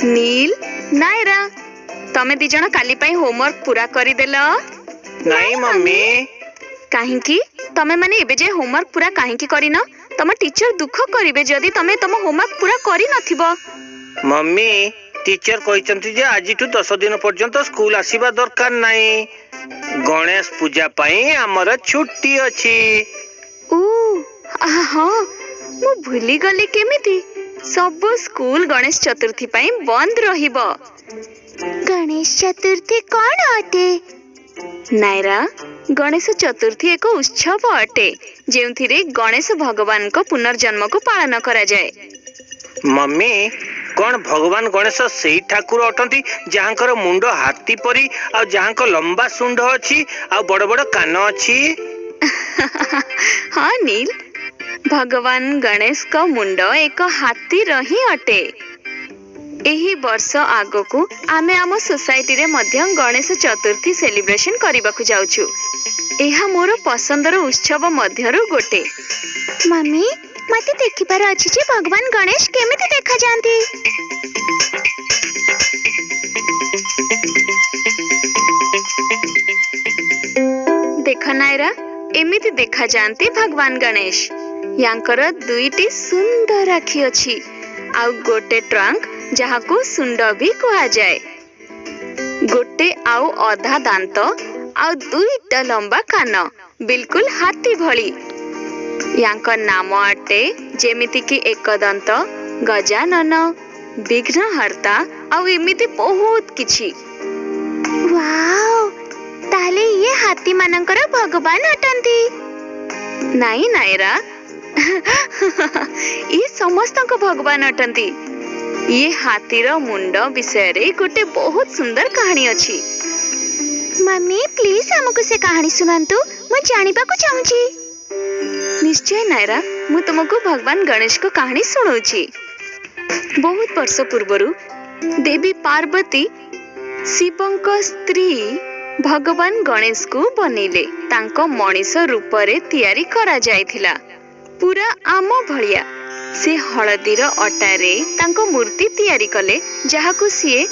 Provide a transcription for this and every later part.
नील नायरा तमे दी जण काली पई होमवर्क पूरा करी देला? नहीं मम्मी। काहेकि तमे माने एबे जे होमवर्क पूरा काहेकि करिन? तम टीचर दुख करिवे जदी तमे तम होमवर्क पूरा करि नथिबो। मम्मी टीचर कहचंती जे आजिठु 10 दिन पर्यंत स्कूल आसीबा दरकार नाही। गणेश पूजा पई हमर छुट्टी अछि। ओ हां मु भूली गली केमिति सब स्कूल गणेश चतुर्थी पई बंद रहिबो। गणेश चतुर्थी कोन अटे? नायरा गणेश चतुर्थी एक उत्सव अटे जेउथिरे गणेश भगवान को पुनर्जन्म को पालन करा जाए। मम्मी कौन भगवान गणेश सेही ठाकुर अटंती जहाँकर मुंड हाथी परी आ जहाँक लंबा सुंड अछि आ बड़ बड़ कान अछि? हाँ नील भगवान गणेश का मुंड एक हाथी रही अटे। एही वर्ष आगो को आमे आम सोसाइटी रे मध्य गणेश चतुर्थी सेलिब्रेशन करबाकू जाउछु। एहा मोर पसंदर उत्सव मध्यरु गोटे। मम्मी मते देखिबार अछि जे भगवान गणेश केमिति देखा जांती। देखा नायरा एमिति देखा जांती भगवान गणेश। यांकर दुईटी सुंदर आखि अछि आ गोटे ट्रंक जहाँ को सुंड भी कहा जाए। गोटे आउ अधा दांत आउ दुईटा लंबा कान बिल्कुल हाथी भली। यांकर नाम अटे जेमिति कि एकदंत, गजानन, विघ्नहर्ता आउ एमिति बहुत किछि। वाओ ताले ये हाथी मानकर भगवान अटंती? नाही नायरा ये समस्त को भगवान अटंती। ये हाथीर मुंड विषय रे गोटे बहुत सुंदर कहानी अछि। मम्मी प्लीज हमको से कहानी सुनांतु मैं जानिबा को चाहूची। निश्चय नायरा मु तुमको भगवान गणेश को कहानी सुनाउची। बहुत वर्ष पूर्वरु देवी पार्वती शिवंक स्त्री भगवान गणेश को बनेले तांको मनीष रूप रे तयारी करा जायथिला। पूरा आम भलिया से हलदीर अटारे तांको मूर्ति तयारी कले जहाको सीए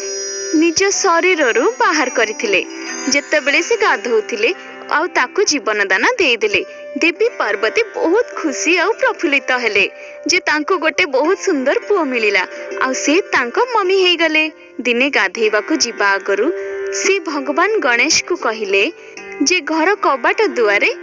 निज शरीर रु बाहर करथिले। जेतेबेले से गाधौथिले आउ ताकू जीवन दान देदेले। देवी पार्वती बहुत खुशी आउ प्रफुल्लित हेले जे तांको गोटे बहुत सुंदर पुओ मिलिला आउ से तांको मम्मी हेई गले। दिने गाधेइबा को जीवा आगरु से भगवान गणेश को कहिले जे घर कबाट दुआरे